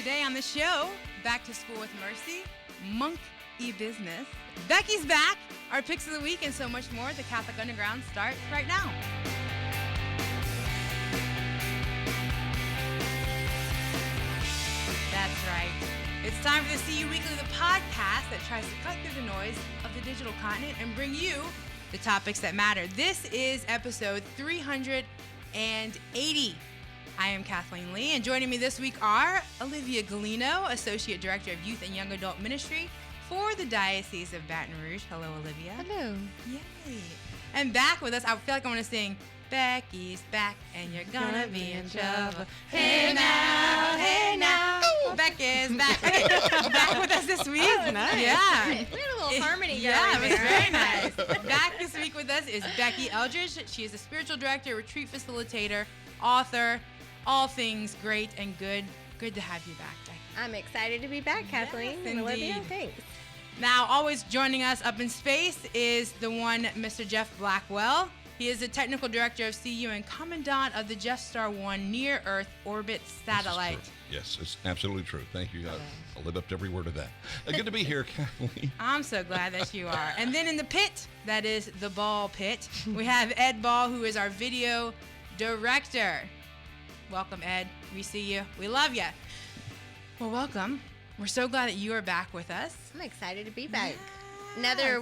Today on the show, Back to School with Mercy, Monkey Business. Becky's back, our picks of the week, and so much more. The Catholic Underground starts right now. That's right. It's time for the CU Weekly, the podcast that tries to cut through the noise of the digital continent and bring you the topics that matter. This is episode 380. I am Kathleen Lee, and joining me this week are Olivia Gulino, Associate Director of Youth and Young Adult Ministry for the Diocese of Baton Rouge. Hello, Olivia. Hello. Yay. And back with us, I feel like I want to sing, Becky's back, and you're gonna be in trouble. Hey now, Becky's back. Okay, back with us this week. Oh, nice. Yeah. We had a little harmony going. Yeah, it was very nice. Back this week with us is Becky Eldridge. She is a spiritual director, retreat facilitator, author, all things great and good. Good to have you back, Becky. I'm excited to be back, Kathleen. Yes, and Olivia, thanks. Now, always joining us up in space is the one, Mr. Jeff Blackwell. He is the technical director of CU and commandant of the Jetstar 1 near-Earth orbit satellite. Yes, it's absolutely true. Thank you. I'll live up to every word of that. Good to be here, Kathleen. I'm so glad that you are. And then in the pit, that is the ball pit, we have Ed Ball, who is our video director. Welcome, Ed. We see you. We love you. Well, welcome. We're so glad that you are back with us. I'm excited to be back. Another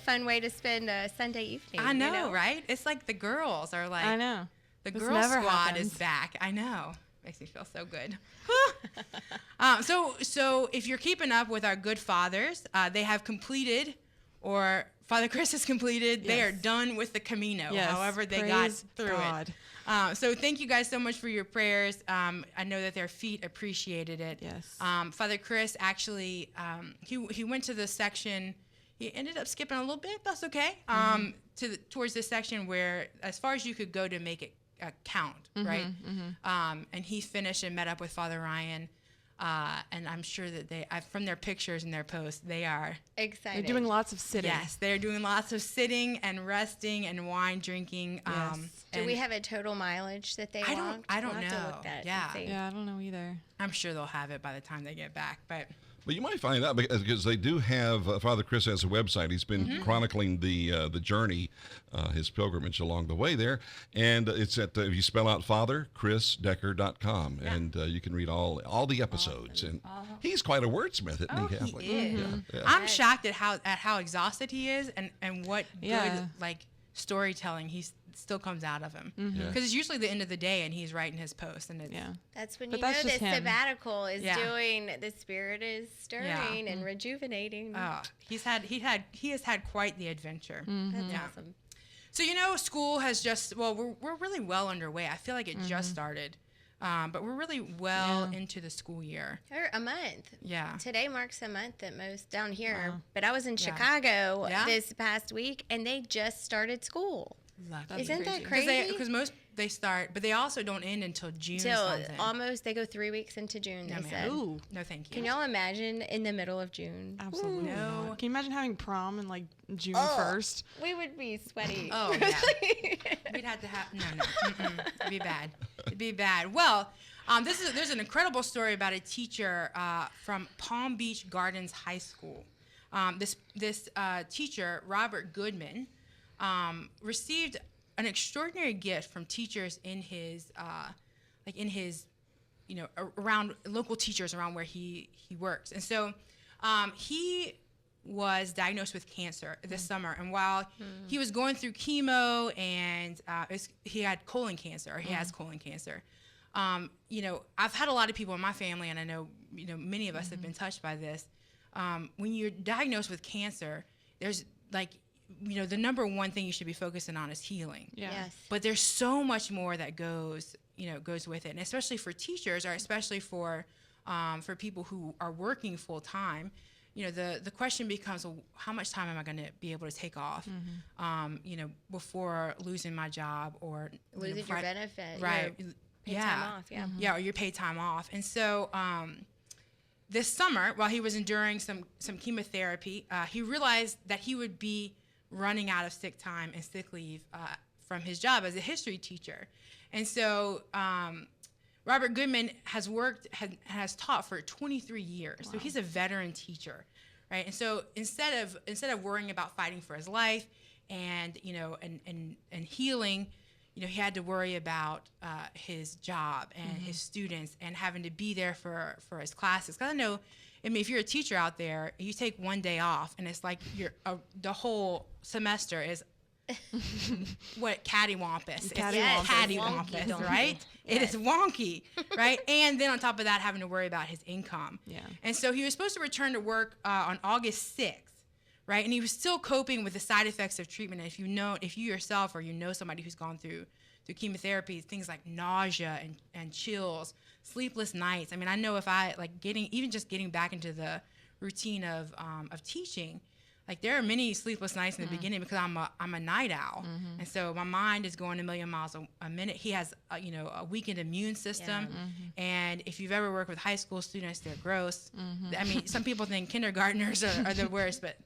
fun way to spend a Sunday evening. I know, right? It's like the girls are like, I know. The This girl never squad happens. is back. I know. Makes me feel so good. So if you're keeping up with our good fathers, they have completed, or Father Chris has completed, they Yes. are done with the Camino, Yes. however they Praise got through God. it. So thank you guys so much for your prayers. I know that their feet appreciated it. Yes. Father Chris actually, he went to the section, he ended up skipping a little bit, that's okay, towards this section where as far as you could go to make it count, right? And he finished and met up with Father Ryan. And I'm sure that from their pictures and their posts, they are Excited. They're doing lots of sitting. Yes, they're doing lots of sitting and resting and wine drinking. Yes. Do we have a total mileage that they walked? I don't We'll have to know. look that and Yeah. see. Yeah, I don't know either. I'm sure they'll have it by the time they get back. But Well, you might find out because they do have, Father Chris has a website. He's been chronicling the journey, his pilgrimage along the way there. And it's at, if you spell out fatherchrisdecker.com, and you can read all the episodes. And he's quite a wordsmith, isn't he, Kathleen? he is. Yeah. I'm shocked at how exhausted he is and what Yeah. good storytelling still comes out of him. Yeah. Because it's usually the end of the day and he's writing his post and it's Yeah. That's when But you know that's this just him. sabbatical is Yeah. doing, the spirit is stirring and rejuvenating. he has had quite the adventure. That's Yeah. awesome. So school has just we're really well underway. I feel like it just started, but we're really well into the school year. Or a month. Yeah. Today marks a month at most down here. Wow. But I was in Yeah. Chicago Yeah? this past week, and they just started school. Lucky. Isn't that crazy. crazy? Because most they start, but they also don't end until June Till something. almost, they go 3 weeks into June, No, they ma'am. said. Ooh. No, thank you. Can y'all imagine in the middle of June? Absolutely. No. Not. Can you imagine having prom in like June Oh. 1st? We would be sweaty. Oh, yeah. We'd have to have no. It'd be bad. It'd be bad. Well, there's an incredible story about a teacher from Palm Beach Gardens High School. This teacher, Robert Goodman, received an extraordinary gift from teachers in his around local teachers around where he works. And so he was diagnosed with cancer this summer, and while he was going through chemo and he had colon cancer, or he has colon cancer. I've had a lot of people in my family, and I know many of us have been touched by this. When you're diagnosed with cancer, there's the number one thing you should be focusing on is healing. Yeah. Yes. But there's so much more that goes with it, and especially for teachers, or especially for people who are working full time. The question becomes, well, how much time am I going to be able to take off, before losing my job or Losing your benefit. right? Your paid time off, yeah. Yeah, or your paid time off. And so this summer, while he was enduring some chemotherapy, he realized that he would be running out of sick time and sick leave from his job as a history teacher. And so Robert Goodman has taught for 23 years, so he's a veteran teacher, right? And so instead of worrying about fighting for his life and and healing, he had to worry about his job and his students and having to be there for his classes. Because I mean, if you're a teacher out there, you take one day off, and it's like the whole semester is what Cattywampus. It's Cattywampus, right? It is wonky, right? And then on top of that, having to worry about his income. Yeah. And so he was supposed to return to work on August 6th, right? And he was still coping with the side effects of treatment. And if you yourself or somebody who's gone through chemotherapy, things like nausea and chills, sleepless nights. I mean, I know if I getting back into the routine of teaching, like there are many sleepless nights in the beginning because I'm a night owl, and so my mind is going a million miles a minute. He has a weakened immune system, and if you've ever worked with high school students, they're gross. I mean, some people think kindergartners are the worst, but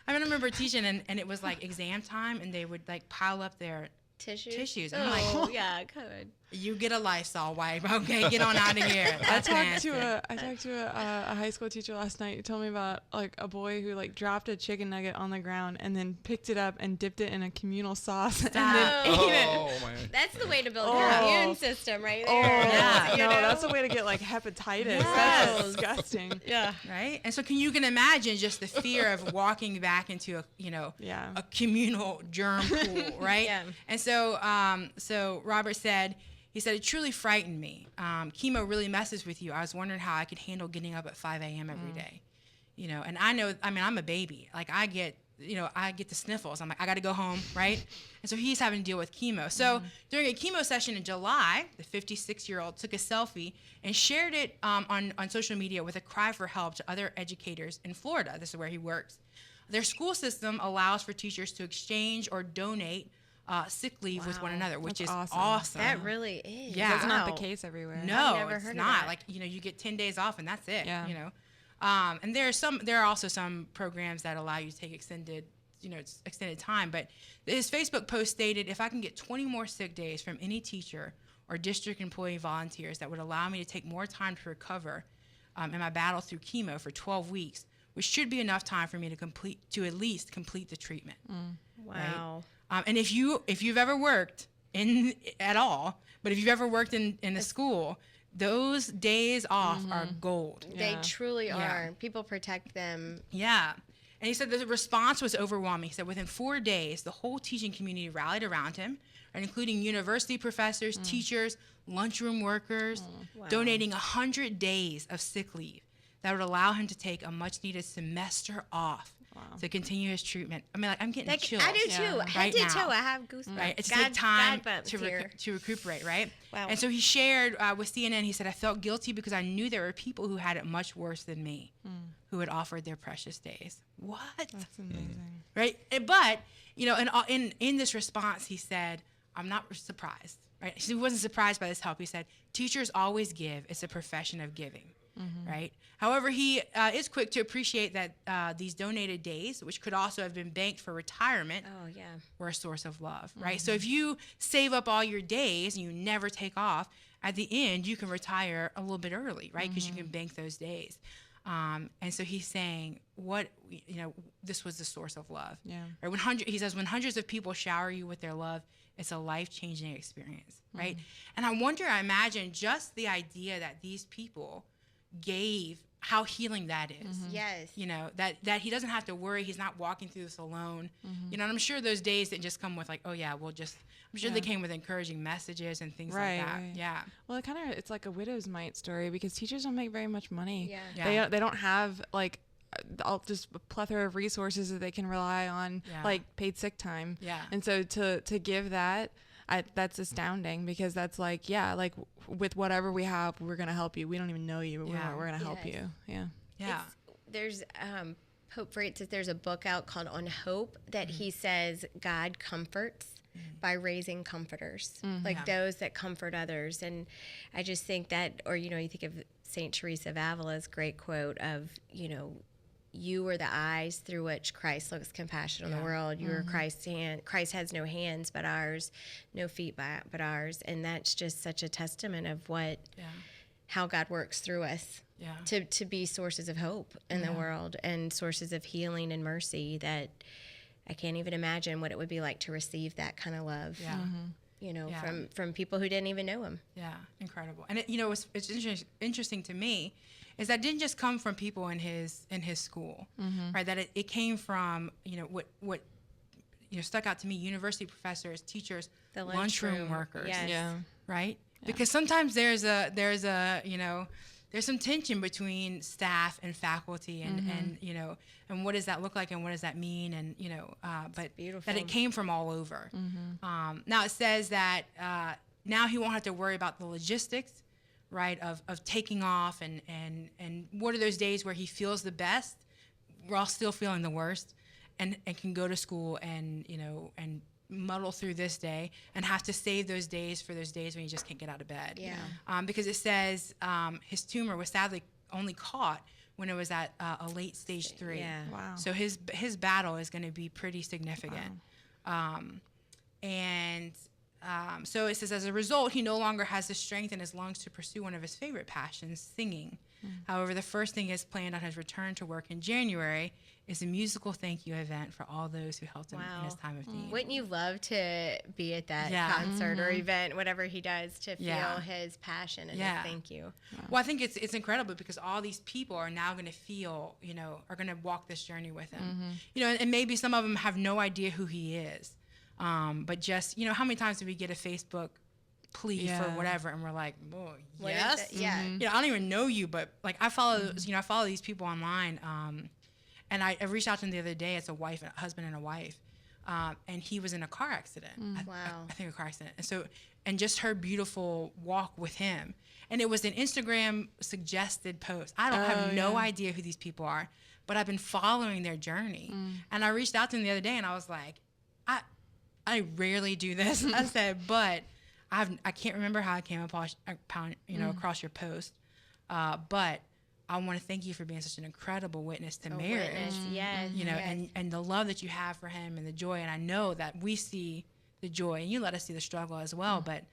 I remember teaching and it was like exam time, and they would like pile up their tissues. And I'm like, yeah, good. You get a Lysol wipe, okay? Get on out of here. I talked to a high school teacher last night who told me about like a boy who like dropped a chicken nugget on the ground and then picked it up and dipped it in a communal sauce and then ate it. Oh, man. That's the way to build your immune system, right there. Yeah. No, that's the way to get like hepatitis. Yes. That's disgusting. Yeah. Right? And so you can imagine just the fear of walking back into a communal germ pool, right? Yeah. And so Robert said, it truly frightened me. Chemo really messes with you. I was wondering how I could handle getting up at 5 a.m. every day. And I'm a baby. Like I get the sniffles. I'm like, I got to go home, right? And so he's having to deal with chemo. So during a chemo session in July, the 56-year-old took a selfie and shared it on social media with a cry for help to other educators in Florida. This is where he works. Their school system allows for teachers to exchange or donate sick leave with one another, which That's is awesome. That really is. Yeah. That's not the case everywhere. No, I've never it's heard of not. that. Like, you get 10 days off and that's it. Yeah. And there are also some programs that allow you to take extended time. But his Facebook post stated, if I can get 20 more sick days from any teacher or district employee volunteers, that would allow me to take more time to recover in my battle through chemo for 12 weeks, which should be enough time for me to at least complete the treatment. Wow. Right? And if you've ever worked at all, but if you've ever worked in the school, those days off are gold. They truly Yeah. are. People protect them. Yeah. And he said the response was overwhelming. He said within 4 days, the whole teaching community rallied around him, including university professors, teachers, lunchroom workers, Wow. donating 100 days of sick leave that would allow him to take a much-needed semester off to continue his treatment. I mean, like, I'm getting chills. I do too. I right did now. too. I have goosebumps. Right, it's take time God to recuperate, right? Wow. And so he shared with CNN. He said, "I felt guilty because I knew there were people who had it much worse than me, who had offered their precious days." What? That's amazing. Right? But in this response, he said, "I'm not surprised." Right? He wasn't surprised by this help. He said, "Teachers always give. It's a profession of giving." Right. However, he is quick to appreciate that these donated days, which could also have been banked for retirement, were a source of love. Right. So if you save up all your days and you never take off, at the end you can retire a little bit early, right? Because you can bank those days. And so he's saying, this was the source of love. Yeah. Right? He says, when hundreds of people shower you with their love, it's a life-changing experience, right? And I imagine just the idea that these people gave, how healing that is. Yes. That he doesn't have to worry. He's not walking through this alone. And I'm sure those days didn't just come with like, I'm sure they came with encouraging messages and things like that. Right. Yeah. Well, it's like a widow's mite story because teachers don't make very much money. Yeah. They don't have like just a plethora of resources that they can rely on, like paid sick time. Yeah. And so to give that, that's astounding because that's like, like with whatever we have, we're going to help you. We don't even know you, but we're going to help you. Yeah. Yeah. There's Pope Francis, there's a book out called On Hope that he says God comforts by raising comforters, like those that comfort others. And I just think that, or, you think of St. Teresa of Avila's great quote of, you were the eyes through which Christ looks compassion on the world. You were Christ's hand. Christ has no hands but ours, no feet but ours. And that's just such a testament of how God works through us to be sources of hope in the world and sources of healing and mercy that I can't even imagine what it would be like to receive that kind of love. Yeah. From people who didn't even know him. Yeah, incredible. And it's interesting to me is that it didn't just come from people in his school, right? That it came from what stuck out to me: university professors, teachers, the lunchroom workers, right? Yeah. Because sometimes there's some tension between staff and faculty, and what does that look like, and what does that mean, and but beautiful. That it came from all over. Now it says that now he won't have to worry about the logistics, right, of taking off, and what are those days where he feels the best while still feeling the worst, and can go to school and muddle through this day and have to save those days for those days when you just can't get out of bed. Because it says his tumor was sadly only caught when it was at a late stage 3. Yeah. Wow. So his battle is going to be pretty significant. Wow. So it says, as a result, he no longer has the strength in his lungs to pursue one of his favorite passions, singing. However, the first thing is planned on his return to work in January is a musical thank you event for all those who helped him in his time of need. Wouldn't you love to be at that concert or event, whatever he does, to feel his passion and his thank you? Well, I think it's incredible because all these people are now going to feel, are going to walk this journey with him. And maybe some of them have no idea who he is. But just, how many times do we get a Facebook plea for whatever, and we're like, oh, yes? I don't even know you, but like I follow, I follow these people online, and I reached out to him the other day. It's a husband and a wife, and he was in a car accident. I think a car accident. And just her beautiful walk with him, and it was an Instagram suggested post. I have no idea who these people are, but I've been following their journey, and I reached out to him the other day, and I was like, I rarely do this. I said, but I can't remember how I came across your post, but I want to thank you for being such an incredible witness to marriage. Yes. And the love that you have for him and the joy. And I know that we see the joy, and you let us see the struggle as well. But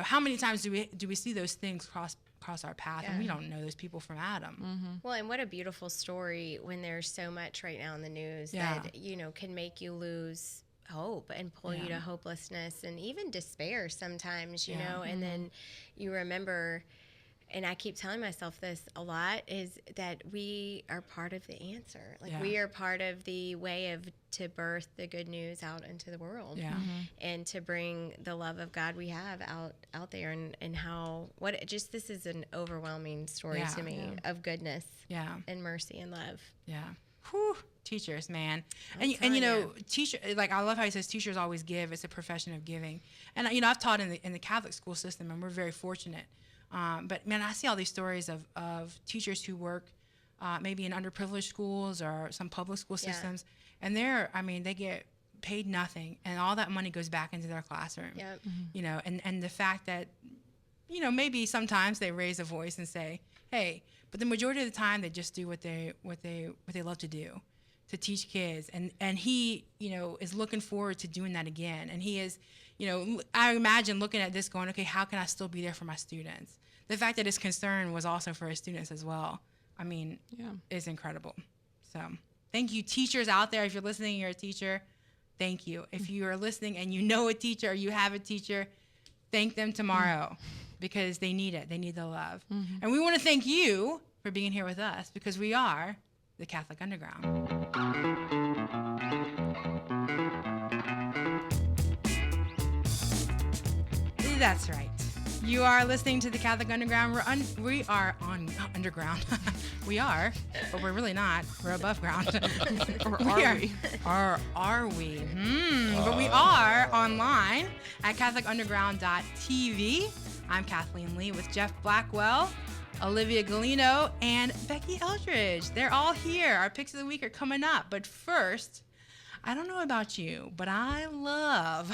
how many times do we see those things cross our path, and we don't know those people from Adam? Well, and what a beautiful story when there's so much right now in the news that can make you lose hope and pull you to hopelessness and even despair sometimes, and then you remember, and I keep telling myself this a lot, is that we are part of the answer. We are part of the way to birth the good news out into the world, and to bring the love of God we have out there, and this is an overwhelming story to me of goodness and mercy and love. Whew, teachers, man. And teacher, like I love how he says teachers always give. It's a profession of giving. And I've taught in the Catholic school system, and we're very fortunate. But man, I see all these stories of teachers who work maybe in underprivileged schools or some public school systems, and they get paid nothing, and all that money goes back into their classroom. And the fact that maybe sometimes they raise a voice and say, hey. But the majority of the time, they just do what they love to do, to teach kids. And he, is looking forward to doing that again. And he is, I imagine looking at this going, okay, how can I still be there for my students? The fact that his concern was also for his students as well, is incredible. So thank you, teachers out there. If you're listening, you're a teacher, thank you. If you are listening and you know a teacher or you have a teacher, thank them tomorrow. Because they need it. They need the love. And we want to thank you for being here with us, because we are the Catholic Underground. That's right. You are listening to the Catholic Underground. We are on underground. We are, but we're really not. We're above ground. Or are we? Or are we? But we are online at CatholicUnderground.tv. I'm Kathleen Lee with Jeff Blackwell, Olivia Gulino, and Becky Eldridge. They're all here. Our picks of the week are coming up. But first, I don't know about you, but I love,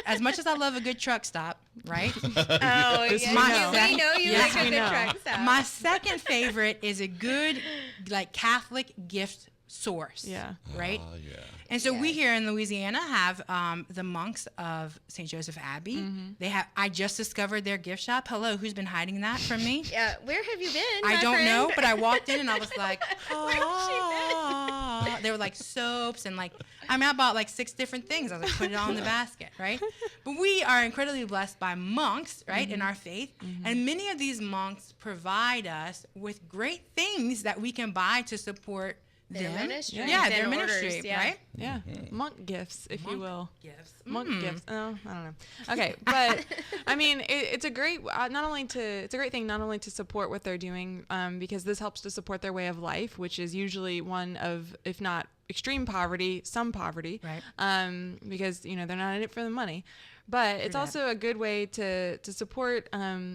as much as I love a good truck stop, right? Oh, This yes, we know. we know you Yes, like a we good know. truck stop. My second favorite is a good, like, Catholic gift source. Yeah. Right? Yeah. And so we Yes. here in Louisiana have the monks of St. Joseph Abbey. They have. I just discovered their gift shop. Hello, who's been hiding that from me? Yeah, where have you been? I my don't friend? know, but I walked in and I was like, Where's she oh. They were like soaps and like, I mean, I bought like 6 different things. I was like, put it all in the basket, right? But we are incredibly blessed by monks, right, in our faith. And many of these monks provide us with great things that we can buy to support Their them. ministries Yeah, and their orders, ministry, yeah. right? Yeah. Monk gifts, if you will. Gifts. Monk gifts. Oh, I don't know. Okay, but I mean, it's a great it's a great thing not only to support what they're doing, because this helps to support their way of life, which is usually one of, if not extreme poverty, some poverty, Right. because they're not in it for the money. But it's also a good way to support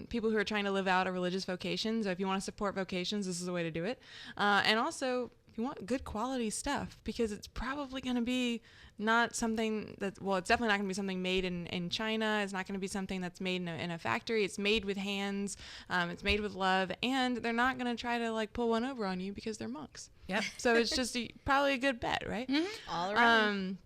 people who are trying to live out a religious vocation. So if you want to support vocations, this is a way to do it. And also, if you want good quality stuff, because it's probably going to be not something that, well, it's definitely not going to be something made in China. It's not going to be something that's made in a factory. It's made with hands. It's made with love. And they're not going to try to like pull one over on you because they're monks. Yep. So it's just probably a good bet, right? All around.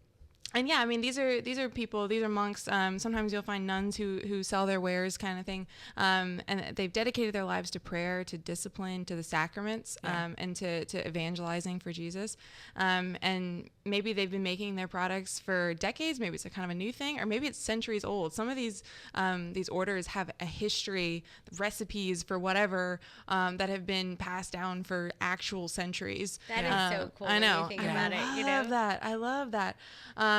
And yeah, I mean, these are people, these are monks. Sometimes you'll find nuns who sell their wares, kind of thing. And they've dedicated their lives to prayer, to discipline, to the sacraments, and to evangelizing for Jesus. And maybe they've been making their products for decades. Maybe it's a kind of a new thing, or maybe it's centuries old. Some of these orders have a history, recipes for whatever, that have been passed down for actual centuries. That is so cool. I know. When you think about it, I love that.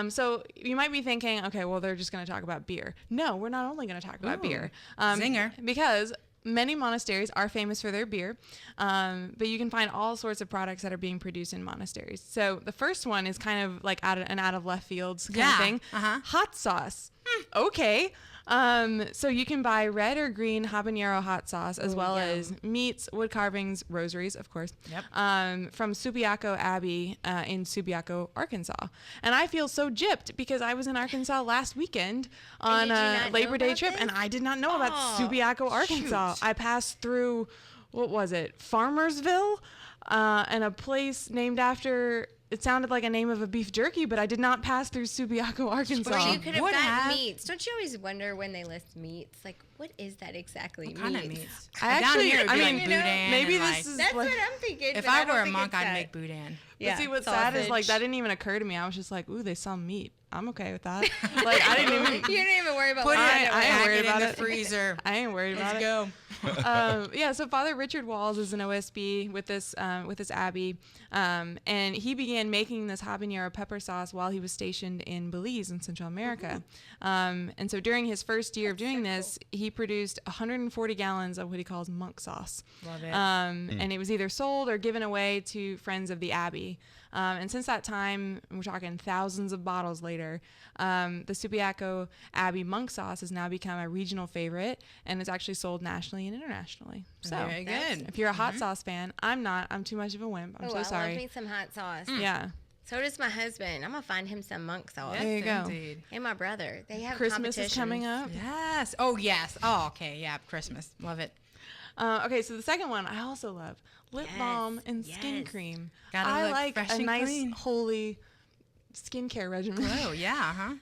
So you might be thinking, okay, well, they're just going to talk about beer. No, we're not only going to talk about beer. Zinger. Because many monasteries are famous for their beer, but you can find all sorts of products that are being produced in monasteries. So the first one is kind of like out of left fields kind of thing. Hot sauce. Okay. So you can buy red or green habanero hot sauce, as well as meats, wood carvings, rosaries, of course, from Subiaco Abbey in Subiaco, Arkansas. And I feel so gypped because I was in Arkansas last weekend on a Labor Day trip, and I did not know about Subiaco, Arkansas. I passed through, what was it, Farmersville, and a place named after... It sounded like a name of a beef jerky, but I did not pass through Subiaco, Arkansas. Or you could have Would gotten have. meats. Don't you always wonder when they list meats? Like, what is that exactly? What kind of meats? I Down actually, here it would I be mean, like boudin maybe and, this like, is That's like, what I'm thinking. If but I don't were a think monk, it's I'd that. make boudin. But see, what's sad is like that didn't even occur to me. I was just like, ooh, they sell meat. I'm okay with that. Like I didn't even. You didn't even worry about Put what it in I a ain't worried packet in about the it. freezer. I ain't worried about Let's it. go. Yeah, so Father Richard Walls is an OSB with this abbey, and he began making this habanero pepper sauce while he was stationed in Belize in Central America. And so during his first year of doing this, he produced 140 gallons of what he calls monk sauce. Love it. And it was either sold or given away to friends of the abbey. And since that time, we're talking thousands of bottles later, the Subiaco Abbey monk sauce has now become a regional favorite, and it's actually sold nationally and internationally. So Very good. if you're a hot sauce fan, I'm not. I'm too much of a wimp. I'm so I love sorry. me some hot sauce. Yeah. So does my husband. I'm gonna find him some monk sauce. There you go. Indeed. And my brother. They have Christmas is coming up. Yes. Oh, yes. Oh, okay. Yeah, Christmas. Love it. Okay, so the second one I also love. Lip Yes, balm and skin yes. cream. Gotta I look like fresh a and nice, clean. holy skincare regimen. Oh, yeah,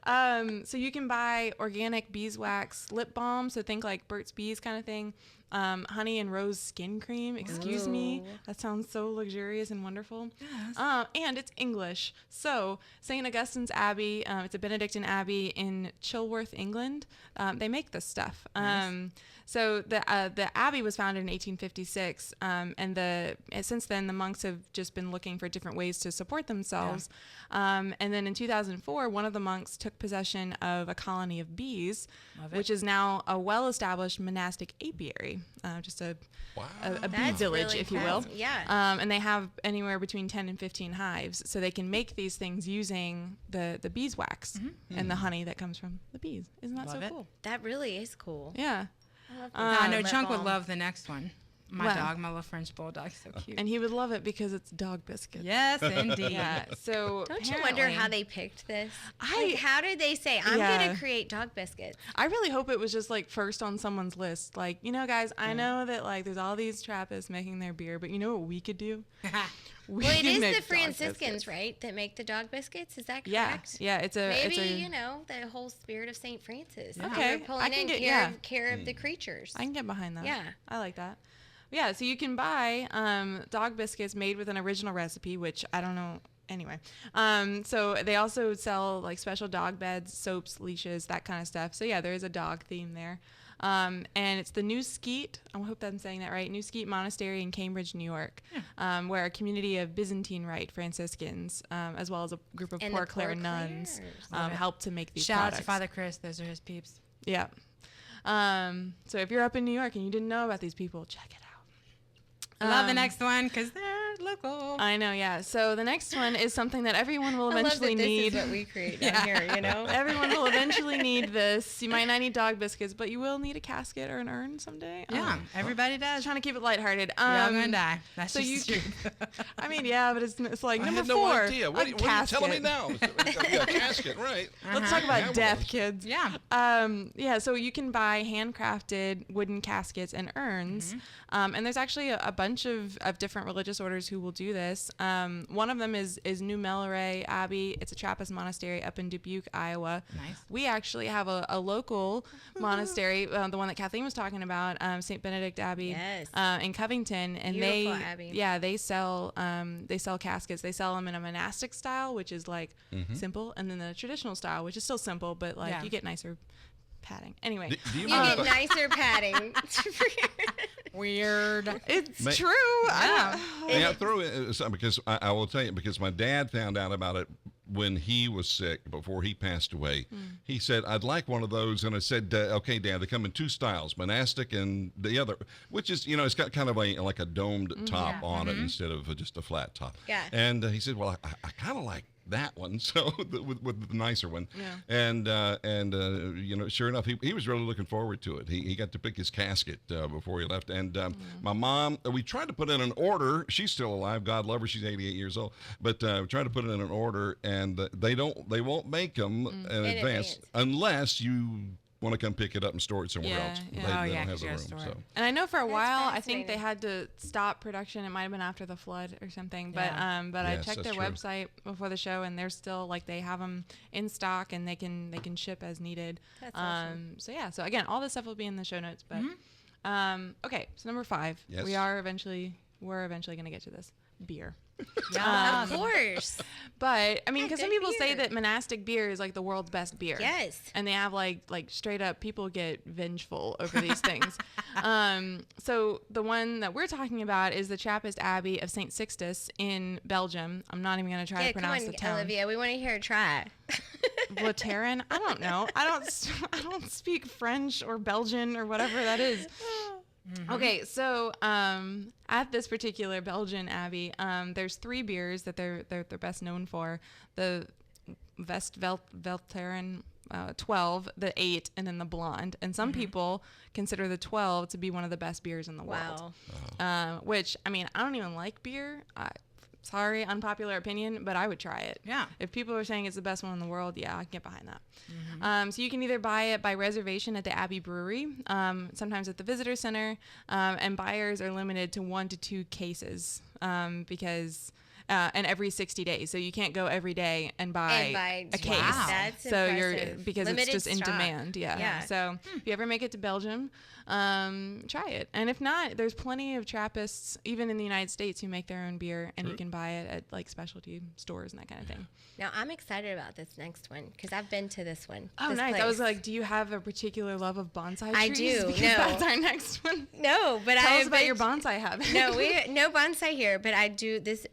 huh? So you can buy organic beeswax lip balm. So think like Burt's Bees kind of thing. Honey and rose skin cream. Excuse me. That sounds so luxurious and wonderful. Yes. And it's English. So St. Augustine's Abbey, it's a Benedictine Abbey in Chilworth, England. They make this stuff. So the abbey was founded in 1856, and since then the monks have just been looking for different ways to support themselves. And then in 2004, one of the monks took possession of a colony of bees, which is now a well-established monastic apiary, just a bee That's village, really if you will. cool. Yeah. And they have anywhere between 10 and 15 hives, so they can make these things using the beeswax and the honey that comes from the bees. Isn't that Love so it. cool? That really is cool. Yeah. I love I know lip Chunk would balm. love the next one. my dog, my little French bulldog, so cute. And he would love it because it's dog biscuits. Yes, indeed. Yeah. So don't you wonder how they picked this? How did they say, I'm going to create dog biscuits? I really hope it was just like first on someone's list. Like, guys, I know that like there's all these Trappists making their beer, but you know what we could do? Well, it is the Franciscans, right, that make the dog biscuits. Is that correct? Yeah. It's maybe the whole spirit of Saint Francis. Yeah. Okay, pulling care of the creatures. I can get behind that. Yeah, I like that. Yeah, so you can buy dog biscuits made with an original recipe, which I don't know. Anyway, so they also sell like special dog beds, soaps, leashes, that kind of stuff. So yeah, there is a dog theme there. And it's the New Skeet, I hope I'm saying that right, New Skeet Monastery in Cambridge, New York, where a community of Byzantine Rite Franciscans, as well as a group of Poor Clare nuns, helped to make these Shout products. out to Father Chris. Those are his peeps. Yeah. So if you're up in New York and you didn't know about these people, check it out. Love the next one because they're local. I know, yeah. So the next one is something that everyone will eventually need. This is what we create down here, Everyone will eventually need this. You might not need dog biscuits, but you will need a casket or an urn someday. Yeah, everybody does. Trying to keep it lighthearted. You're all gonna die. That's so just true. I mean, yeah, but it's like number 4. I had no idea. What are you telling me casket. now? A casket, right? Let's talk about death, kids. Yeah. So you can buy handcrafted wooden caskets and urns. And there's actually a bunch of different religious orders who will do this. One of them is New Melleray Abbey. It's a Trappist monastery up in Dubuque, Iowa. Nice. We actually have a local monastery, the one that Kathleen was talking about, St. Benedict Abbey in Covington. And Beautiful abbey. they sell caskets. They sell them in a monastic style, which is like simple, and then the traditional style, which is still simple, but like you get nicer padding. Anyway, do you get nicer padding. Weird. It's true. May I throw in something, because I will tell you, because my dad found out about it when he was sick, before he passed away. He said, I'd like one of those. And I said, okay, Dad, they come in 2 styles, monastic and the other, which is, it's got kind of like a domed top on it instead of just a flat top. Yeah. And he said, well, I kind of like that one, so with the nicer one. And sure enough, he was really looking forward to it. He got to pick his casket before he left. And my mom, we tried to put in an order. She's still alive, God love her, she's 88 years old, but we tried to put in an order, and they won't make them in advance unless you want to come pick it up and store it somewhere else. They don't have the room. So. And I know for a while, I think they had to stop production. It might have been after the flood or something. But I checked their website before the show, and they're still like, they have them in stock, and they can ship as needed. That's awesome. So again, all this stuff will be in the show notes. But okay, so number 5, we're eventually going to get to this. Beer. Yeah, of course. But I mean, because some people say that monastic beer is like the world's best beer. Yes. And they have like straight up, people get vengeful over these things. So the one that we're talking about is the Trappist Abbey of St. Sixtus in Belgium. I'm not even going to try to pronounce the town. Olivia, we want to hear her try. Lateran? I don't know. I don't speak French or Belgian or whatever that is. Okay, so at this particular Belgian abbey, there's 3 beers that they're best known for: the Westveltlaren 12, the 8, and then the Blonde. And some people consider the 12 to be one of the best beers in the world. Wow. Which, I mean, I don't even like beer. Sorry, unpopular opinion, but I would try it. Yeah. If people are saying it's the best one in the world, I can get behind that. So you can either buy it by reservation at the Abbey Brewery, sometimes at the Visitor Center, and buyers are limited to 1 to 2 cases because and every 60 days. So you can't go every day and buy a case. Wow. That's so impressive. Because limited it's just stock. in demand. Yeah. So if you ever make it to Belgium, try it. And if not, there's plenty of Trappists, even in the United States, who make their own beer, and you can buy it at like specialty stores and that kind of thing. Now, I'm excited about this next one because I've been to this one. Oh, this nice. place. I was like, do you have a particular love of bonsai trees? I do. Because No. that's our next one. No, but Tell us about your bonsai habit. No, no bonsai here, but I do. This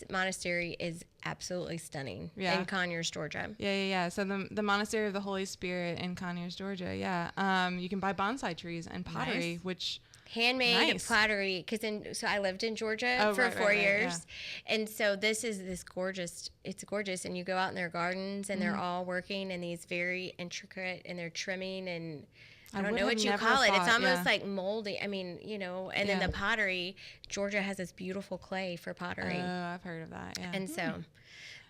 monastery is absolutely stunning in Conyers, Georgia. Yeah. So the Monastery of the Holy Spirit in Conyers, Georgia. Yeah. You can buy bonsai trees and pottery, which handmade pottery. So I lived in Georgia for 4 years, and so this gorgeous. It's gorgeous, and you go out in their gardens, and they're all working in these very intricate, and they're trimming and. I don't know what you call it. It's almost like moldy. I mean, and then the pottery. Georgia has this beautiful clay for pottery. Oh, I've heard of that. Yeah. And so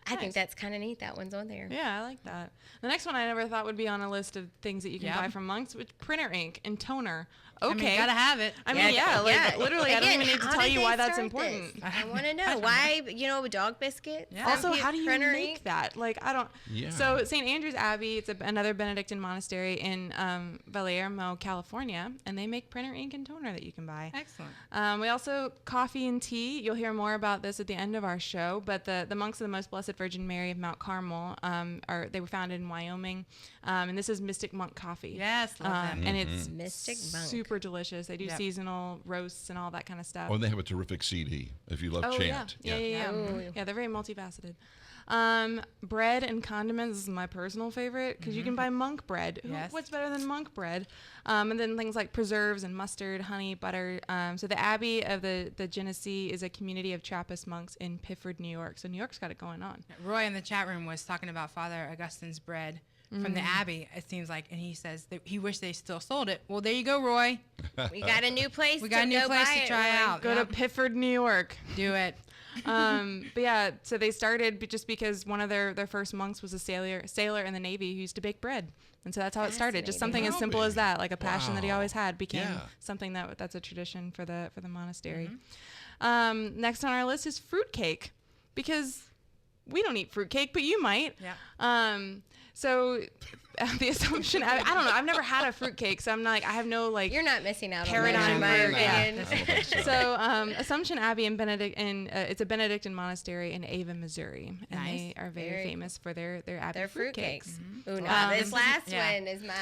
I think that's kind of neat. That one's on there. Yeah, I like that. The next one I never thought would be on a list of things that you can buy from monks, which printer ink and toner. Okay. I mean, gotta have it. I mean, literally, Again, I don't even need to tell you why that's important. I want to know why, dog biscuit. Yeah. Also, how do you make that? Like, I don't. Yeah. So, St. Andrew's Abbey, it's another Benedictine monastery in Palermo, California, and they make printer ink and toner that you can buy. Excellent. We also coffee and tea. You'll hear more about this at the end of our show. But the monks of the Most Blessed Virgin Mary of Mount Carmel they were founded in Wyoming, and this is Mystic Monk Coffee. Yes, love them. And it's Mystic Monk. super delicious. They do seasonal roasts and all that kind of stuff. Oh, and they have a terrific CD if you love chant. Yeah, they're very multifaceted. Bread and condiments is my personal favorite because you can buy monk bread. Yes. What's better than monk bread? And then things like preserves and mustard, honey, butter. So the Abbey of the Genesee is a community of Trappist monks in Pifford, New York. So New York's got it going on. Roy in the chat room was talking about Father Augustine's bread from the Abbey, it seems like, and he says that he wished they still sold it. Well, there you go, Roy. We got a new place. We got a new place to try out. Go to Pifford, New York. Do it. But yeah, so they started just because one of their first monks was a sailor in the Navy who used to bake bread. And so that's how it started. Just something as simple as that, like a passion that he always had became something that's a tradition for the monastery. Next on our list is fruitcake, because we don't eat fruitcake, but you might. Yeah. So the Assumption Abbey, I don't know. I've never had a fruitcake, so I'm not I have no You're not missing out paradigm on that, in my opinion. So Assumption Abbey in it's a Benedictine monastery in Ava, Missouri, and they are very famous for their Abbey fruitcakes. Ooh, no, this last one is my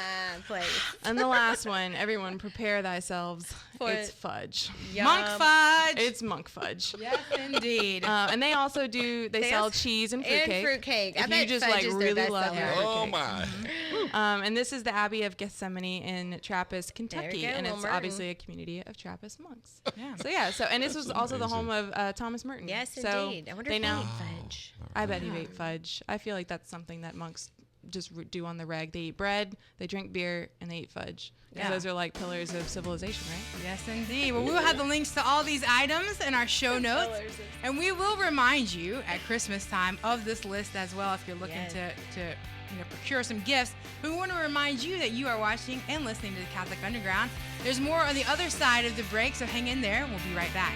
place. And the last one, everyone prepare thyself. It's fudge. Monk fudge. It's monk fudge. Yes, indeed. And they also they sell cheese and fruitcake. And fruitcake. If you just really love your fruitcake. Oh my. And this is the Abbey of Gethsemane in Trappist, Kentucky, and it's obviously a community of Trappist monks. And this was also the home of Thomas Merton. Yes, indeed. I wonder if he ate fudge. I bet he ate fudge. I feel like that's something that monks just do on the reg. They eat bread, they drink beer, and they eat fudge. Because those are like pillars of civilization, right? Yes, indeed. Well, we will have the links to all these items in our show notes. And we will remind you at Christmas time of this list as well if you're looking to procure some gifts. But we want to remind you that you are watching and listening to the Catholic Underground. There's more on the other side of the break, so hang in there. We'll be right back.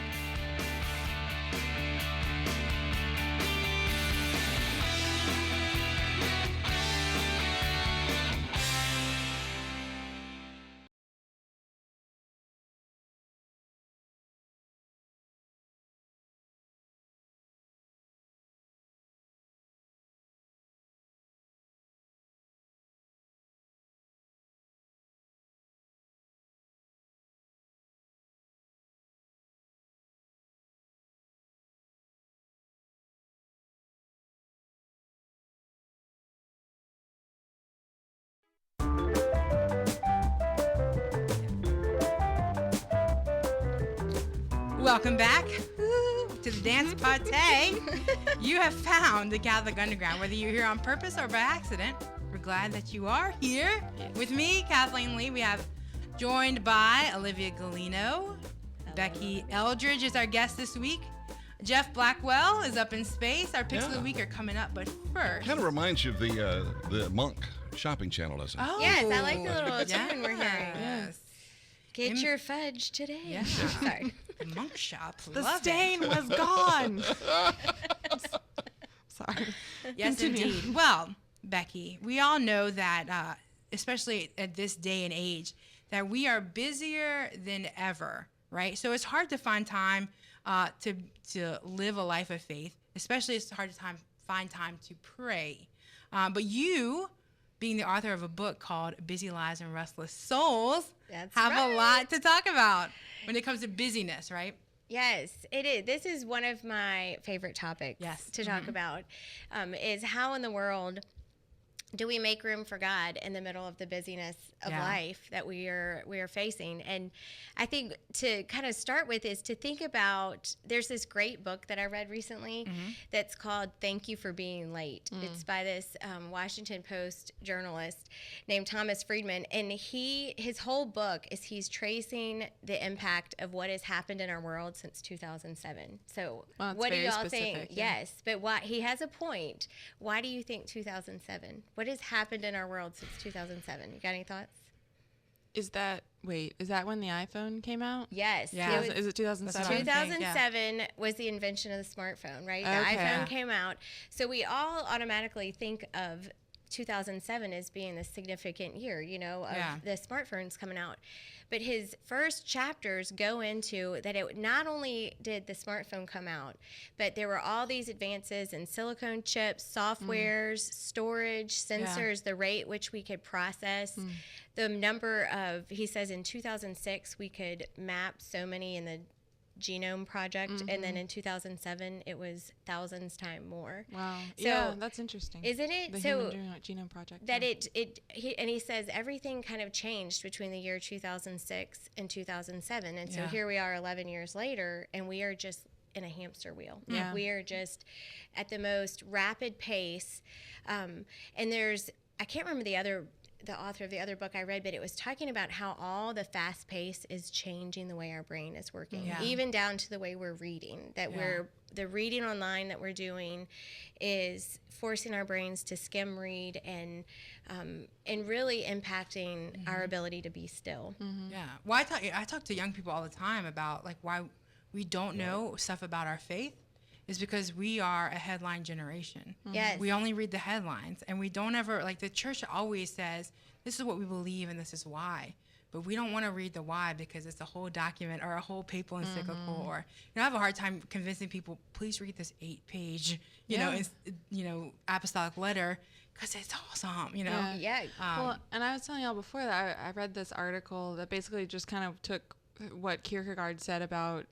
Welcome back to the Dance Party. You have found the Catholic Underground, whether you're here on purpose or by accident. We're glad that you are here with me, Kathleen Lee. We have joined by Olivia Gulino. Becky Eldridge is our guest this week. Jeff Blackwell is up in space. Our picks of the week are coming up, but first, Kind of reminds you of the Monk shopping channel, doesn't it? Oh, yes, I like the little tune we're hearing. Yes. Get your fudge today. Yeah. Sorry. The monk shop. The Love stain it. was gone. Sorry. Yes, Continue. indeed. Well, Becky, we all know that, especially at this day and age, that we are busier than ever, right? So it's hard to find time to live a life of faith. Especially, it's hard to find time to pray. But you, being the author of a book called Busy Lives and Restless Souls, have a lot to talk about when it comes to busyness, right? Yes, it is. This is one of my favorite topics to talk about, is how in the world do we make room for God in the middle of the busyness of life that we are facing? And I think to kind of start with is to think about, there's this great book that I read recently that's called Thank You for Being Late. It's by this Washington Post journalist named Thomas Friedman, and his whole book is he's tracing the impact of what has happened in our world since 2007. So what do y'all think? Yes, but why, he has a point. Why do you think 2007? What has happened in our world since 2007? You got any thoughts? Is that when the iPhone came out? Yes. Yeah. Is it 2007? 2007 was the invention of the smartphone, right? The iPhone came out. So we all automatically think of 2007 as being the significant year, of the smartphones coming out. But his first chapters go into that it not only did the smartphone come out, but there were all these advances in silicone chips, softwares, storage, sensors, the rate which we could process, the number of, he says in 2006, we could map so many in the Genome Project, and then in 2007 it was thousands times more. Wow. So, yeah, that's interesting. Isn't it? The So Human Genome Project. that he says everything kind of changed between the year 2006 and 2007, and so here we are 11 years later, and we are just in a hamster wheel. Yeah. We are just at the most rapid pace, and I can't remember the author of the other book I read, but it was talking about how all the fast pace is changing the way our brain is working, even down to the way we're reading, that the reading online that we're doing is forcing our brains to skim read and really impacting our ability to be still. Yeah. Well, I talk to young people all the time about like why we don't know stuff about our faith. Is because we are a headline generation. Yes. We only read the headlines, and we don't ever, like the church always says, this is what we believe and this is why. But we don't want to read the why because it's a whole document or a whole papal encyclical, or I have a hard time convincing people, please read this 8-page, apostolic letter, because it's awesome, Yeah. Well, and I was telling y'all before that I read this article that basically just kind of took what Kierkegaard said about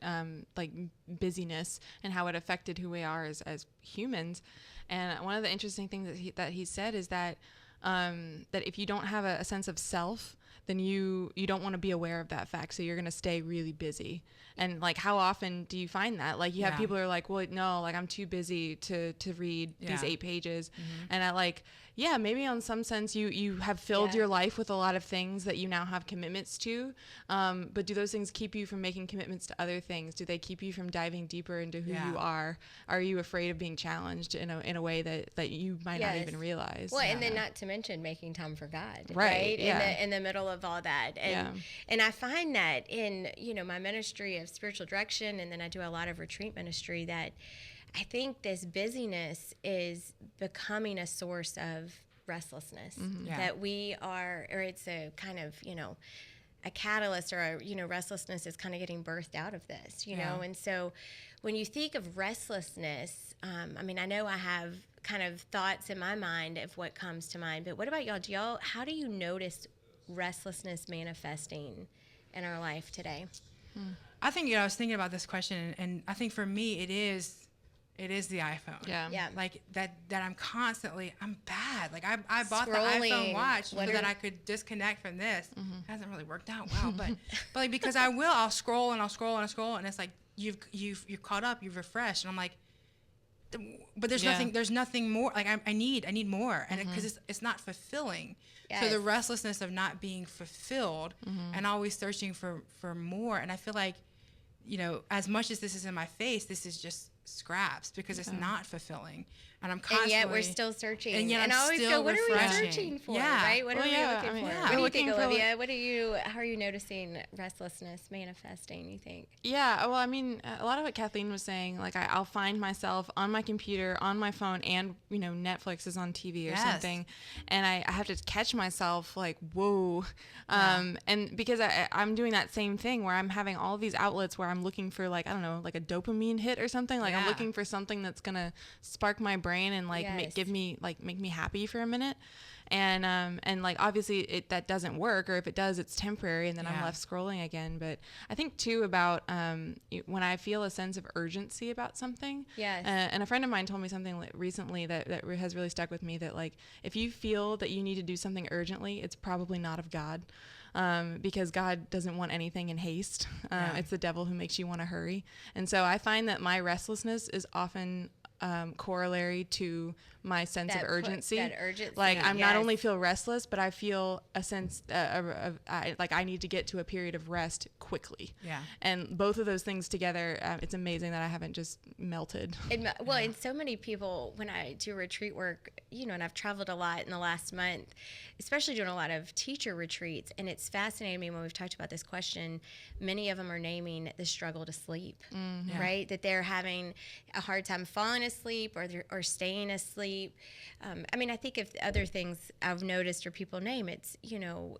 like busyness and how it affected who we are as humans. And one of the interesting things that he said is that that if you don't have a sense of self, then you don't want to be aware of that fact. So you're going to stay really busy. And like, how often do you find that? Like you have people who are like, well, no, like I'm too busy to read these 8 pages. And I like, maybe on some sense you have filled your life with a lot of things that you now have commitments to. But do those things keep you from making commitments to other things? Do they keep you from diving deeper into who you are? Are you afraid of being challenged in a way that you might not even realize? Well, and then not to mention making time for God, right? In the middle of all that. And I find that in, my ministry of spiritual direction, and then I do a lot of retreat ministry, that I think this busyness is becoming a source of restlessness, that we are, or it's a kind of, a catalyst, or restlessness is kind of getting birthed out of this, and so when you think of restlessness, I know I have kind of thoughts in my mind of what comes to mind, but what about y'all? How do you notice restlessness manifesting in our life today? I think, I was thinking about this question, and I think for me, it is the iPhone. Yeah. Like that I'm bad. Like I bought Scrolling, the iPhone watch so that I could disconnect from this. It hasn't really worked out well, but like, because I'll scroll and I'll scroll and I'll scroll, and it's like you're caught up, you've refreshed, and I'm like, but there's nothing more. Like I need more, and because it's not fulfilling. Yes. So the restlessness of not being fulfilled and always searching for more, and I feel like, as much as this is in my face, this is just scraps because it's not fulfilling, and I'm constantly. And yet we're still searching. And yet I always go, what are we searching for? Yeah. Right? What are we looking for? Yeah. What do you think, Olivia? How are you noticing restlessness manifesting, you think? Yeah, well, a lot of what Kathleen was saying, like I'll find myself on my computer, on my phone, and Netflix is on TV or something, and I have to catch myself like, whoa, and because I'm doing that same thing where I'm having all these outlets where I'm looking for like, I don't know, like a dopamine hit or something, like I'm looking for something that's gonna spark my brain and like make me happy for a minute. And like obviously that doesn't work, or if it does, it's temporary, and then I'm left scrolling again. But I think too about when I feel a sense of urgency about something. Yes. And a friend of mine told me something recently that has really stuck with me, that like if you feel that you need to do something urgently, it's probably not of God. Because God doesn't want anything in haste. It's the devil who makes you want to hurry. And so I find that my restlessness is often corollary to my sense of urgency. That urgency. Like I'm not only feel restless, but I feel a sense of like I need to get to a period of rest quickly. Yeah. And both of those things together, it's amazing that I haven't just melted. And so many people, when I do retreat work, and I've traveled a lot in the last month, especially doing a lot of teacher retreats, and it's fascinating me when we've talked about this question, many of them are naming the struggle to sleep, right? That they're having a hard time falling asleep or staying asleep. I think if other things I've noticed or people name, it's,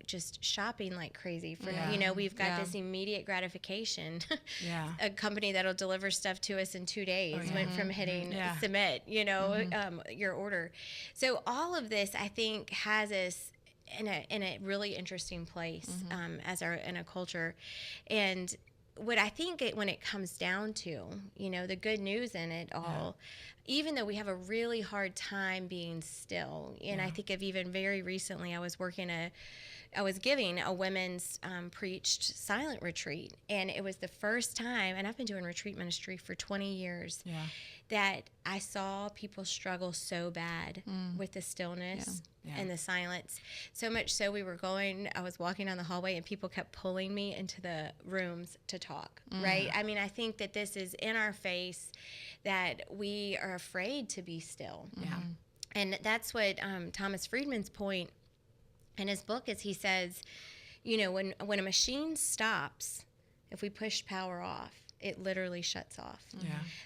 just shopping like crazy for, we've got this immediate gratification. A company that'll deliver stuff to us in 2 days went from hitting submit, your order. So all of this, I think, has us in a really interesting place in a culture. And what I think when it comes down to, the good news in it all, even though we have a really hard time being still, and I think of even very recently, I was giving a women's preached silent retreat, and it was the first time, and I've been doing retreat ministry for 20 years, that I saw people struggle so bad with the stillness and the silence. So much so I was walking down the hallway and people kept pulling me into the rooms to talk, right? I think that this is in our face, that we are afraid to be still. And that's what Thomas Friedman's point in his book is. He says, when a machine stops, if we push power off, it literally shuts off.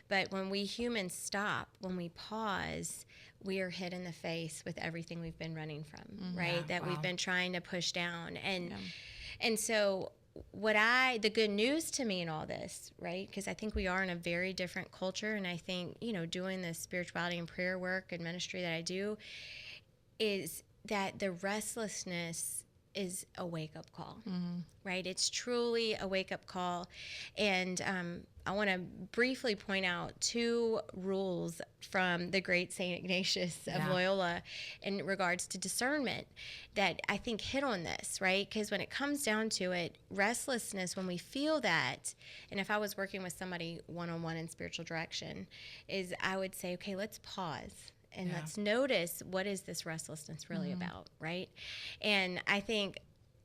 But when we humans stop, when we pause, we are hit in the face with everything we've been running from, right? We've been trying to push down. And so the good news to me in all this, right? Because I think we are in a very different culture, and I think, doing the spirituality and prayer work and ministry that I do, is that the restlessness is a wake-up call, right? It's truly a wake-up call. And I want to briefly point out 2 rules from the great St. Ignatius of Loyola in regards to discernment that I think hit on this, right? Because when it comes down to it, restlessness, when we feel that, and if I was working with somebody one-on-one in spiritual direction, is I would say, okay, let's pause. And let's notice, what is this restlessness really about, right? And I think,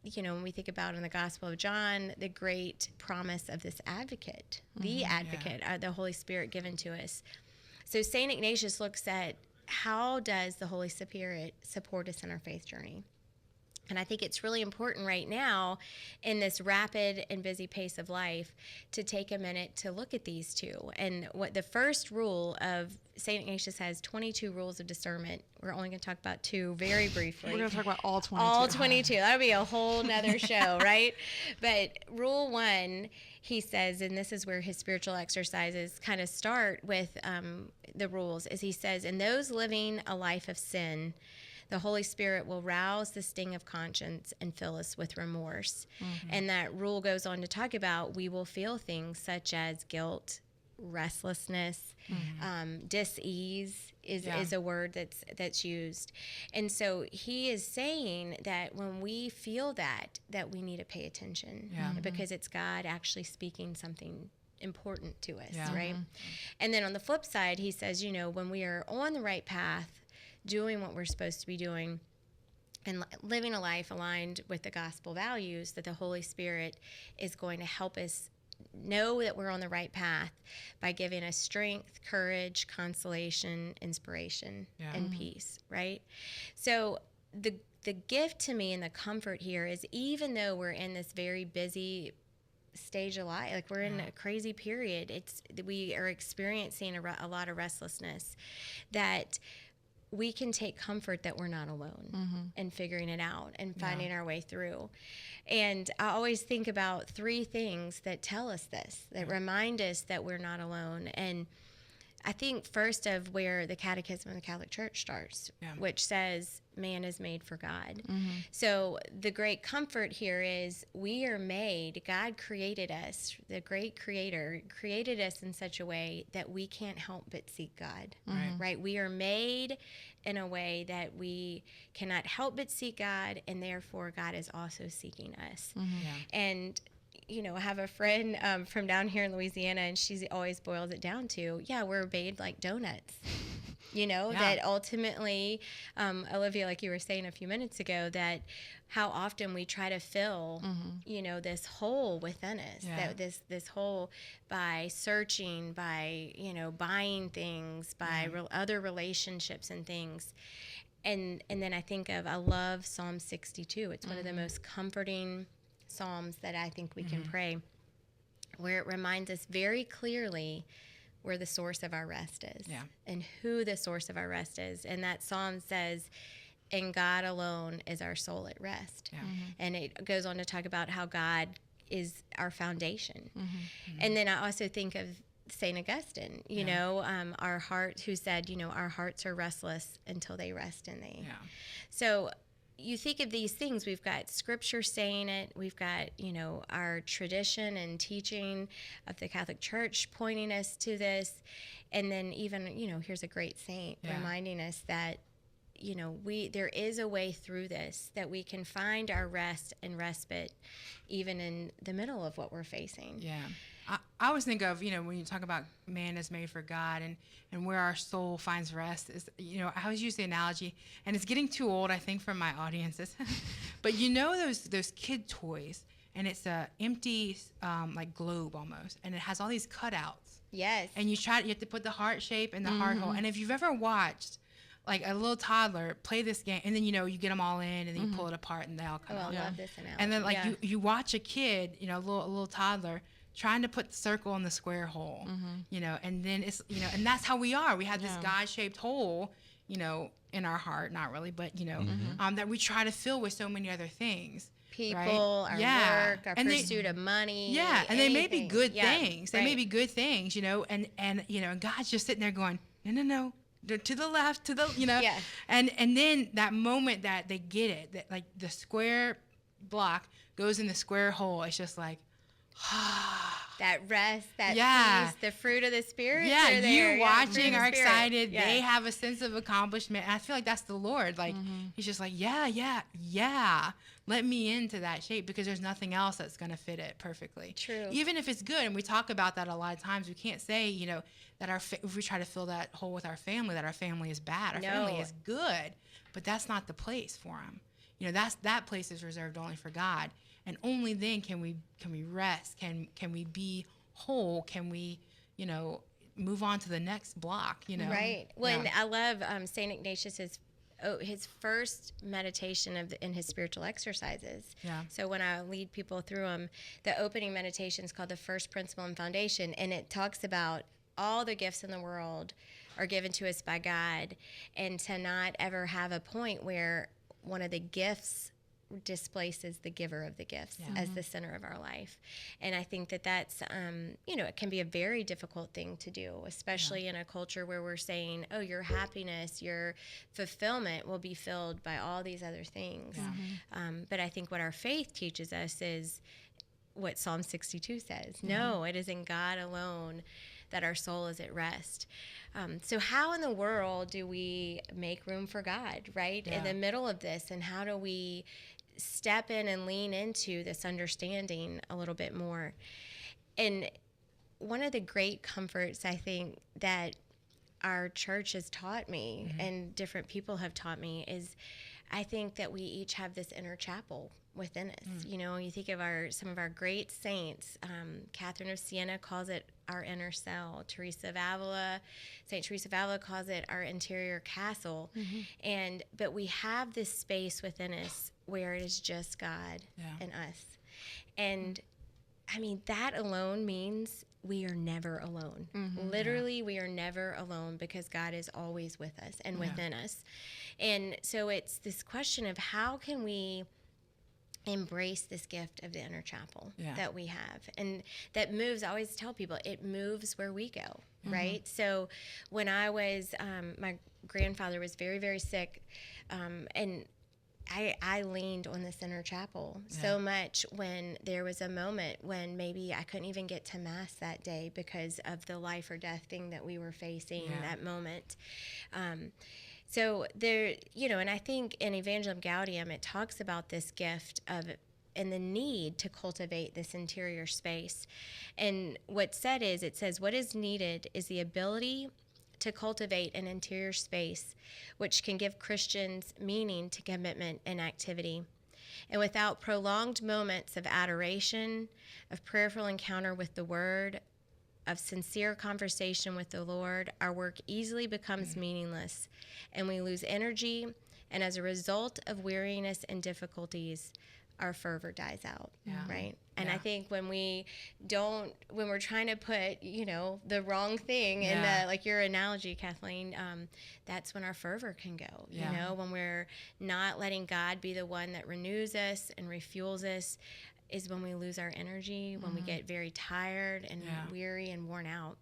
when we think about in the Gospel of John, the great promise of this advocate, the advocate, the Holy Spirit given to us. So St. Ignatius looks at, how does the Holy Spirit support us in our faith journey? And I think it's really important right now in this rapid and busy pace of life to take a minute to look at these 2. And what the first rule of St. Ignatius has 22 rules of discernment. We're only going to talk about 2 very briefly. We're going to talk about all 22. All 22. That'll be a whole nother show, right? But rule 1, he says, and this is where his spiritual exercises kind of start with the rules, is he says, in those living a life of sin, the Holy Spirit will rouse the sting of conscience and fill us with remorse. And that rule goes on to talk about, we will feel things such as guilt, restlessness, dis-ease is a word that's used. And so he is saying that when we feel that we need to pay attention, because it's God actually speaking something important to us, right? And then on the flip side, he says, when we are on the right path, doing what we're supposed to be doing, and living a life aligned with the gospel values, that the Holy Spirit is going to help us know that we're on the right path by giving us strength, courage, consolation, inspiration, and peace, right? So the gift to me and the comfort here is, even though we're in this very busy stage of life, like we're in a crazy period, we are experiencing a lot of restlessness, that we can take comfort that we're not alone in figuring it out and finding our way through. And I always think about 3 things that tell us this, that remind us that we're not alone. And I think first of where the Catechism of the Catholic Church starts, which says man is made for God. So the great comfort here is we are made, God created us, the great creator created us in such a way that we can't help but seek God, right? We are made in a way that we cannot help but seek God, and therefore God is also seeking us. And you know, I have a friend from down here in Louisiana, and she always boils it down to, we're made like donuts. You know, that ultimately, Olivia, like you were saying a few minutes ago, that how often we try to fill, you know, this hole within us, that this hole by searching, by, you know, buying things, by other relationships and things. And then I love Psalm 62. It's one of the most comforting Psalms that I think we can pray, where it reminds us very clearly where the source of our rest is and who the source of our rest is. And that Psalm says, in God alone is our soul at rest. And it goes on to talk about how God is our foundation. And then I also think of St. Augustine, you know, our heart, who said, you know, our hearts are restless until they rest in thee. So you think of these things, we've got scripture saying it, we've got, you know, our tradition and teaching of the Catholic Church pointing us to this, and then even, you know, here's a great saint reminding us that, you know, there is a way through this, that we can find our rest and respite even in the middle of what we're facing. I always think of, you know, when you talk about man is made for God and where our soul finds rest is, you know, I always use the analogy, and it's getting too old, I think, for my audiences. But you know those kid toys, and it's a empty like globe almost, and it has all these cutouts. Yes. And you have to put the heart shape in the heart hole. And if you've ever watched like a little toddler play this game, and then, you know, you get them all in, and then you pull it apart, and they all come out. I love this analogy. And then like you watch a kid, you know, a little toddler trying to put the circle in the square hole, you know, and then it's, you know, and that's how we are. We have this God-shaped hole, you know, in our heart, not really, but, you know, that we try to fill with so many other things. People, right? our work, our pursuit of money. And they may be good things. They may be good things, you know, and you know, and God's just sitting there going, no, to the left, to the, you know, and then that moment that they get it, that like the square block goes in the square hole, it's just like, that rest, that peace, the fruit of the Spirit. You watching are excited. They have a sense of accomplishment. And I feel like that's the Lord. Like, he's just like, let me into that shape, because there's nothing else that's going to fit it perfectly. True. Even if it's good, and we talk about that a lot of times, we can't say, you know, that if we try to fill that hole with our family, that our family is bad. Our family is good, but that's not the place for them. You know, that place is reserved only for God. And only then can we rest, can we be whole, can we, you know, move on to the next block, you know. Right. I love St. Ignatius's his first meditation in his spiritual exercises. So when I lead people through them, the opening meditation is called the First Principle and Foundation, and it talks about all the gifts in the world are given to us by God, and to not ever have a point where one of the gifts displaces the giver of the gifts as the center of our life. And I think that's, you know, it can be a very difficult thing to do, especially in a culture where we're saying, oh, your happiness, your fulfillment will be filled by all these other things. But I think what our faith teaches us is what Psalm 62 says. No, it is in God alone that our soul is at rest. So how in the world do we make room for God, right? In the middle of this, and how do we step in and lean into this understanding a little bit more? And one of the great comforts, I think, that our church has taught me and different people have taught me is I think that we each have this inner chapel within us. You know, you think of some of our great saints. Catherine of Siena calls it our inner cell. Saint Teresa of Avila calls it our interior castle. But we have this space within us where it is just God and us. And I mean, that alone means we are never alone. Literally, we are never alone, because God is always with us and within us. And so it's this question of how can we embrace this gift of the inner chapel that we have, and that moves. I always tell people it moves where we go, right? So when I was my grandfather was very, very sick, and I leaned on this inner chapel so much when there was a moment when maybe I couldn't even get to Mass that day because of the life or death thing that we were facing that moment. So there, and I think in Evangelium Gaudium, it talks about this gift of and the need to cultivate this interior space. And what's said is, it says, what is needed is the ability to cultivate an interior space which can give Christians meaning to commitment and activity. And without prolonged moments of adoration, of prayerful encounter with the Word, of sincere conversation with the Lord, our work easily becomes meaningless, and we lose energy, and as a result of weariness and difficulties, our fervor dies out, right? And I think when we're trying to put, the wrong thing in the, like your analogy, Kathleen, that's when our fervor can go, when we're not letting God be the one that renews us and refuels us, is when we lose our energy, when we get very tired and weary and worn out.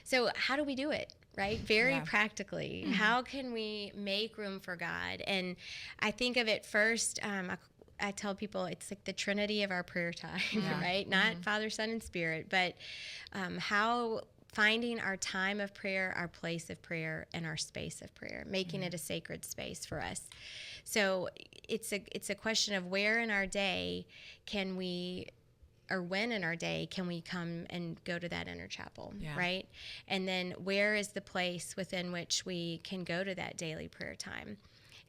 So how do we do it, right? Very practically. How can we make room for God? And I think of it first, I tell people it's like the Trinity of our prayer time, right? Not Father, Son, and Spirit, but how finding our time of prayer, our place of prayer, and our space of prayer, making it a sacred space for us. So it's a question of where in our day can we, or when in our day can we come and go to that inner chapel, right? And then where is the place within which we can go to that daily prayer time?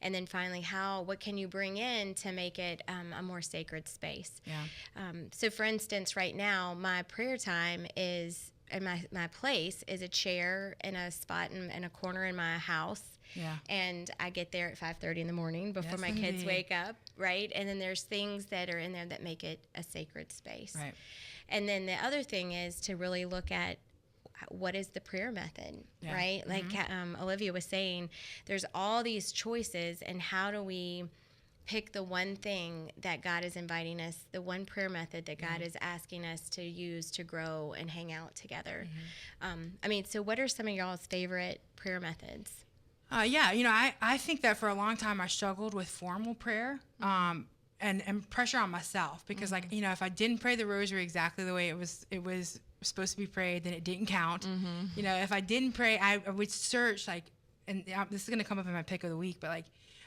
And then finally, what can you bring in to make it a more sacred space? So for instance, right now, my prayer time is, and my place is a chair in a spot in a corner in my house. And I get there at 5:30 in the morning before my kids wake up, right? And then there's things that are in there that make it a sacred space. Right. And then the other thing is to really look at what is the prayer method, right? Like Olivia was saying, there's all these choices, and how do we pick the one thing that God is inviting us, the one prayer method that God is asking us to use to grow and hang out together? So what are some of y'all's favorite prayer methods? I think that for a long time I struggled with formal prayer and pressure on myself because if I didn't pray the rosary exactly the way it was supposed to be prayed, then it didn't count. If I didn't pray, I would search and this is going to come up in my pick of the week, but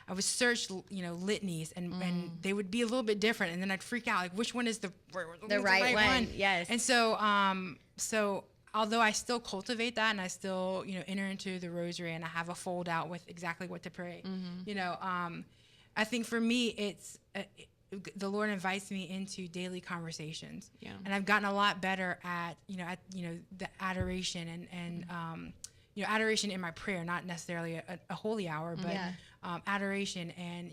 I would search, litanies and they would be a little bit different, and then I'd freak out which one is the right one. Yes. And so although I still cultivate that and I still, enter into the rosary and I have a fold out with exactly what to pray, I think for me, it's the Lord invites me into daily conversations, and I've gotten a lot better at, the adoration and adoration in my prayer, not necessarily a holy hour, but adoration and,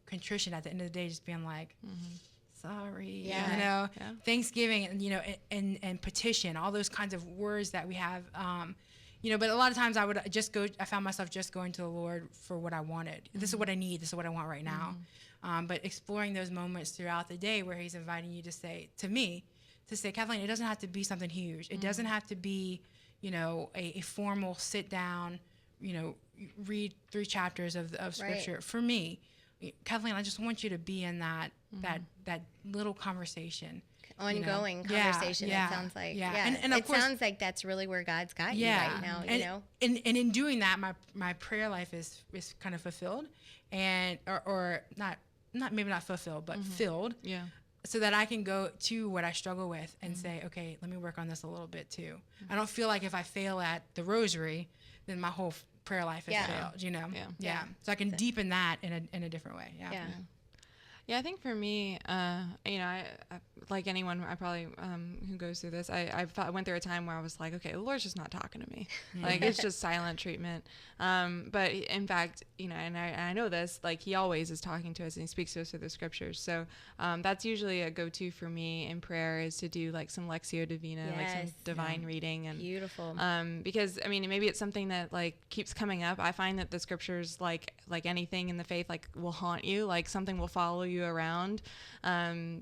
contrition at the end of the day, just being like, sorry, thanksgiving, and, and petition, all those kinds of words that we have, but a lot of times I found myself just going to the Lord for what I wanted. This is what I need. This is what I want right now. But exploring those moments throughout the day where he's inviting you to say, Kathleen, it doesn't have to be something huge. It doesn't have to be, a formal sit down, read 3 chapters of scripture. Right. For me, Kathleen, I just want you to be in that little conversation. Ongoing conversation, it sounds like. And of course, sounds like that's really where God's got you right now, And in doing that, my prayer life is kind of fulfilled, and or not fulfilled, but filled. Yeah. So that I can go to what I struggle with and say, okay, let me work on this a little bit too. I don't feel like if I fail at the rosary, then my whole prayer life has failed, So I can deepen that in a different way. Yeah, I think for me, I like anyone, I probably who goes through this, I went through a time where I was like, okay, the Lord's just not talking to me. Like, it's just silent treatment. But in fact, and I know this, like, he always is talking to us and he speaks to us through the scriptures. So that's usually a go-to for me in prayer, is to do like some Lectio Divina, like some divine reading. And beautiful. Because, maybe it's something that like keeps coming up. I find that the scriptures, like anything in the faith, like will haunt you, like something will follow you around,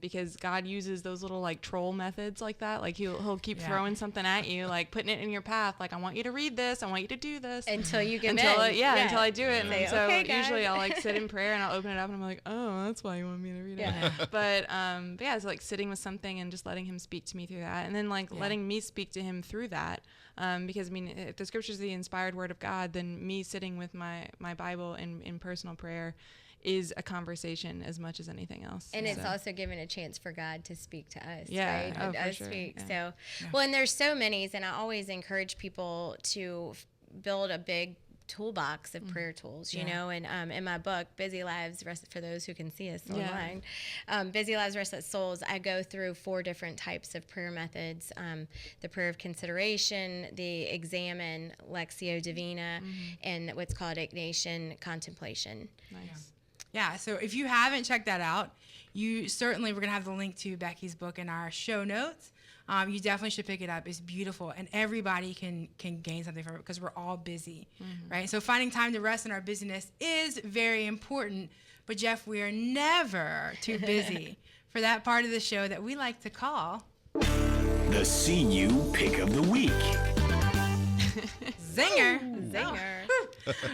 because God uses those little like troll methods like that. Like he'll keep throwing something at you, like putting it in your path. Like, I want you to read this. I want you to do this. Until you get until I do it. Say, And so okay, usually I'll like sit in prayer and I'll open it up and I'm like, oh, that's why you want me to read it. But yeah, it's like sitting with something and just letting him speak to me through that. And then like letting me speak to him through that. Because I mean, if the scriptures are the inspired word of God, then me sitting with my Bible in personal prayer is a conversation as much as anything else. And it's also given a chance for God to speak to us, right? Oh, for sure. Speak. So, well, and there's so many, and I always encourage people to build a big toolbox of prayer tools, you know, and in my book, Busy Lives, for those who can see us online, Busy Lives, Restless Souls, I go through 4 different types of prayer methods, the prayer of consideration, the examine, Lectio Divina, and what's called Ignatian contemplation. Nice. Yeah, so if you haven't checked that out, we're going to have the link to Becky's book in our show notes. You definitely should pick it up. It's beautiful, and everybody can gain something from it because we're all busy, right? So finding time to rest in our busyness is very important. But Jeff, we are never too busy for that part of the show that we like to call the CU Pick of the Week. Zinger.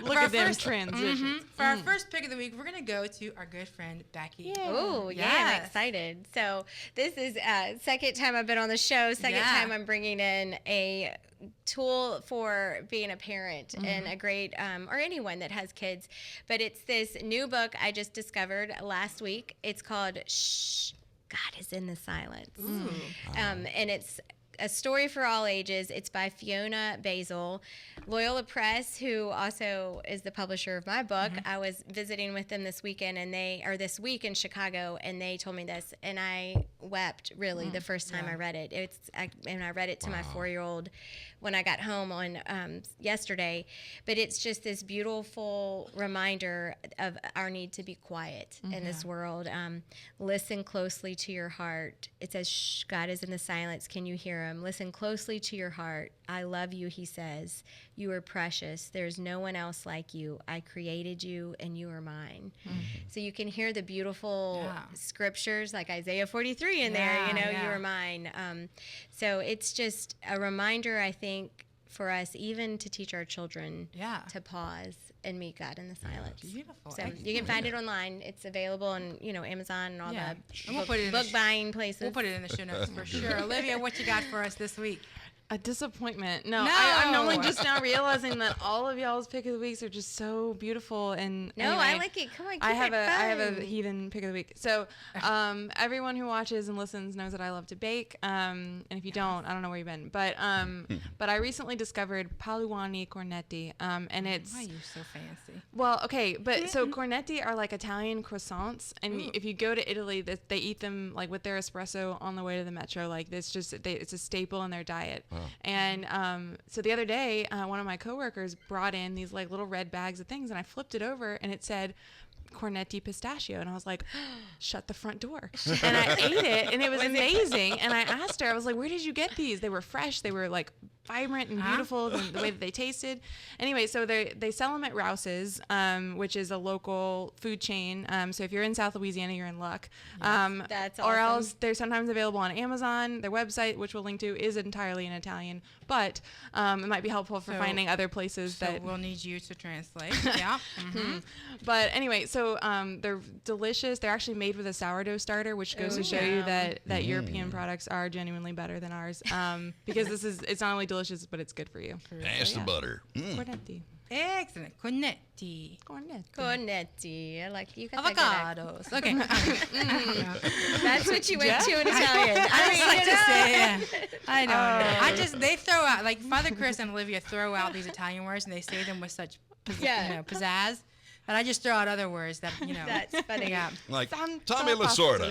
Look at them transitions. For our first pick of the week, we're going to go to our good friend, Becky. Oh, yeah, I'm excited. So this is second time I've been on the show, second time I'm bringing in a tool for being a parent and a great, or anyone that has kids. But it's this new book I just discovered last week. It's called Shh, God is in the Silence. And it's a story for all ages. It's by Fiona Basil. Loyola Press, who also is the publisher of my book, I was visiting with them this weekend, this week in Chicago, and they told me this, and I wept really the first time I read it. And I read it to my 4-year-old when I got home on yesterday. But it's just this beautiful reminder of our need to be quiet in this world. Listen closely to your heart. It says, "Shh, God is in the silence. Can you hear him? Listen closely to your heart. I love you," he says. "You are precious. There's no one else like you. I created you, and you are mine." So you can hear the beautiful scriptures like Isaiah 43 in there, you are mine. So it's just a reminder, I think, for us even to teach our children to pause and meet God in the silence. Beautiful. So you can find it online. It's available on, Amazon and all the we'll book buying places. We'll put it in the show notes for sure. Olivia, what you got for us this week? A disappointment. No. I'm only just now realizing that all of y'all's pick of the weeks are just so beautiful. And anyway, I like it. Come on, I have a heathen pick of the week. So everyone who watches and listens knows that I love to bake. And if you don't, I don't know where you've been. But I recently discovered paluani cornetti. And it's why are you so fancy? Well, okay, but so cornetti are like Italian croissants, and if you go to Italy, they eat them like with their espresso on the way to the metro. Like it's a staple in their diet. And so the other day, one of my coworkers brought in these like little red bags of things, and I flipped it over, and it said Cornetti pistachio, and I was like, shut the front door. And I ate it, and it was amazing. And I asked her, I was like, where did you get these? They were fresh. They were like vibrant and beautiful, and the way that they tasted. Anyway, so they sell them at Rouse's, which is a local food chain. So if you're in South Louisiana, you're in luck. That's awesome. Or else they're sometimes available on Amazon. Their website, which we'll link to, is entirely in Italian, but it might be helpful for finding other places that we'll need you to translate. But anyway, so they're delicious. They're actually made with a sourdough starter, which goes to show you that European products are genuinely better than ours. Because it's not only delicious, but it's good for you. Pass the butter. Cornetti. Excellent. Cornetti. I like you got Avocados. Okay. That's what you went to in Italian. I know. They throw out, like Father Chris and Olivia throw out these Italian words, and they say them with such pizzazz. And I just throw out other words that, That's funny. Yeah. Like Tommy Lasorda.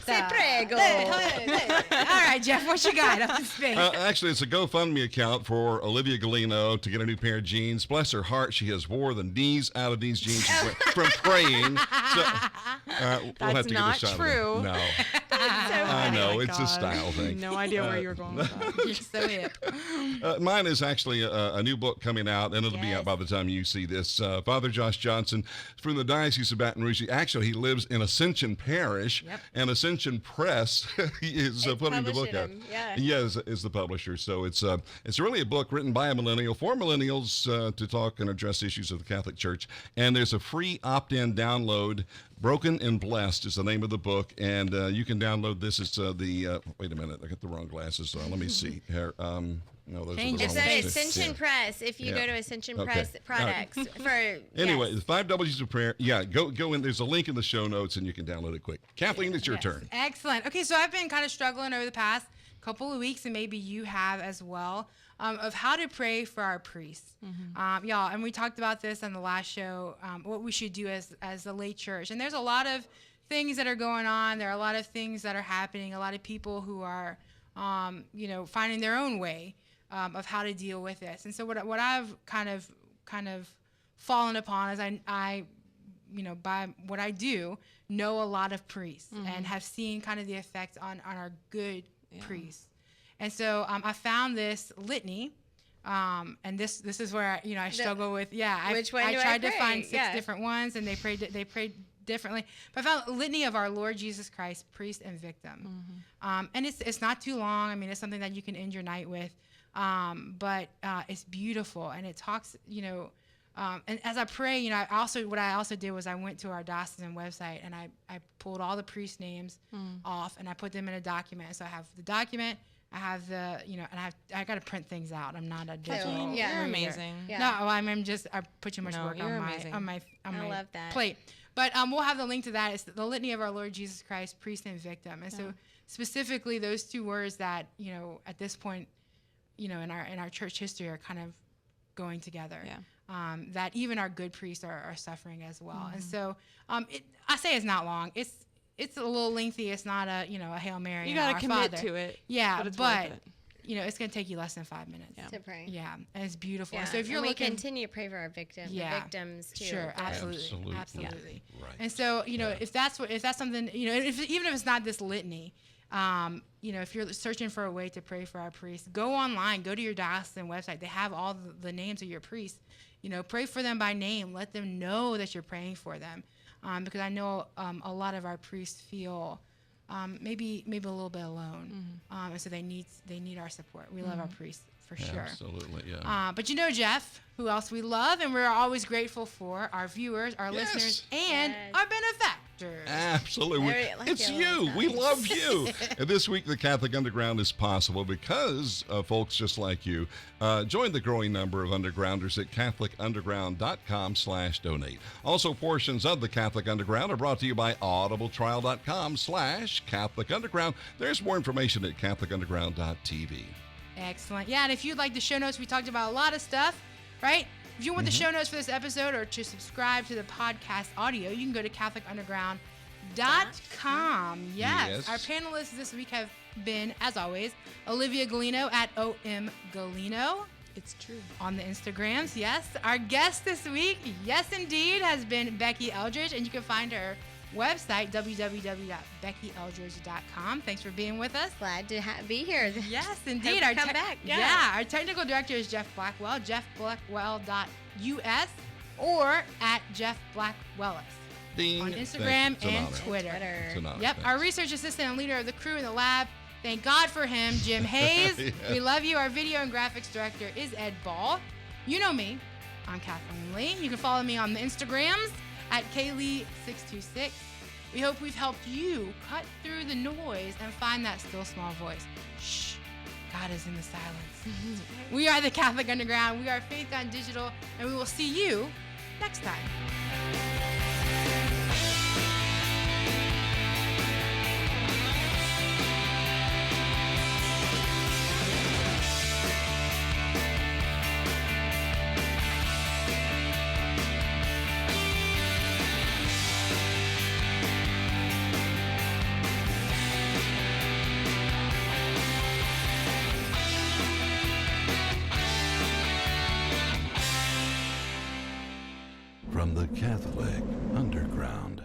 Se prego. All right, Jeff, what you got up to space? Actually, it's a GoFundMe account for Olivia Gulino to get a new pair of jeans. Bless her heart, she has wore the knees out of these jeans from praying. So, we'll have to not get a shot true. of them. No. I know. Oh my It's a God. style thing. No idea where you were going with that. You're so hip. Mine is actually a new book coming out, and it'll be out by the time you see this. Father Josh Johnson from the Diocese of Baton Rouge. Actually, he lives in Ascension Parish, and Ascension Press is putting the book out. Yes, is the publisher. So it's really a book written by a millennial for millennials to talk and address issues of the Catholic Church. And there's a free opt-in download. Broken and Blessed is the name of the book, and you can download this. It's wait a minute, I got the wrong glasses. Let me see here. No, those are the wrong It's ones. at Ascension Press. If you go to Ascension Press products Anyway, the 5 W's of prayer. Yeah, go in. There's a link in the show notes, and you can download it quick. Kathleen, it's your turn. Excellent. Okay, so I've been kind of struggling over the past couple of weeks, and maybe you have as well, of how to pray for our priests. Y'all, and we talked about this on the last show, what we should do as the lay church. And there's a lot of things that are going on. There are a lot of things that are happening. A lot of people who are, finding their own way of how to deal with this. And so what I've kind of fallen upon is I by what I do, know a lot of priests and have seen kind of the effect on our good priests. And so I found this litany, and this is where I struggle with. Which one I do I tried to pray? find 6 different ones, and they prayed differently. But I found a litany of our Lord Jesus Christ, priest and victim, and it's not too long. I mean, it's something that you can end your night with, but it's beautiful, and it talks, and as I pray, what I also did was I went to our diocesan website and I pulled all the priest names off and I put them in a document. So I have the document, I have the, and I got to print things out. I'm not a digital. You're amazing. No, I put too much work on my love that. plate. But we'll have the link to that. It's the litany of our Lord Jesus Christ, priest and victim. And so specifically those 2 words that, at this point, in our church history are kind of going together. That even our good priests are suffering as well. And so I say it's not long. It's a little lengthy. It's not a Hail Mary. You got to commit Father. to it. Yeah, but it's worth it. It's going to take you less than 5 minutes to pray. Yeah, and it's beautiful. Yeah. So if you're we looking, continue to pray for our victims too. Sure, but- absolutely. Right. And so if that's something, even if it's not this litany, if you're searching for a way to pray for our priests, go online, go to your diocesan website. They have all the names of your priests. Pray for them by name. Let them know that you're praying for them, because I know a lot of our priests feel maybe a little bit alone, and so they need our support. We love our priests for sure. Absolutely, yeah. But Jeff, who else we love and we're always grateful for? Our viewers, our listeners, and our benefactors. Absolutely. It's you. We love you. And this week, the Catholic Underground is possible because of folks just like you. Join the growing number of undergrounders at CatholicUnderground.com/donate. Also, portions of the Catholic Underground are brought to you by audibletrial.com/Catholic Underground. There's more information at CatholicUnderground.tv. Excellent. Yeah, and if you'd like the show notes, we talked about a lot of stuff, right? If you want the show notes for this episode or to subscribe to the podcast audio, you can go to CatholicUnderground.com. Yes. Our panelists this week have been, as always, Olivia Gulino at OM Gulino. It's true. On the Instagrams, yes. Our guest this week, yes indeed, has been Becky Eldridge, and you can find her website, www.beckyeldridge.com. Thanks for being with us. Glad to be here. Yes, indeed. Come back. Yeah, our technical director is Jeff Blackwell, jeffblackwell.us or at Jeff Blackwellis on Instagram and Twitter. Yep, our research assistant and leader of the crew in the lab. Thank God for him, Jim Hayes. Yes. We love you. Our video and graphics director is Ed Ball. You know me. I'm Kathleen Lee. You can follow me on the Instagrams at Kaylee626. We hope we've helped you cut through the noise and find that still small voice. Shh, God is in the silence. We are the Catholic Underground. We are Faith Gone Digital, and we will see you next time. From the Catholic Underground.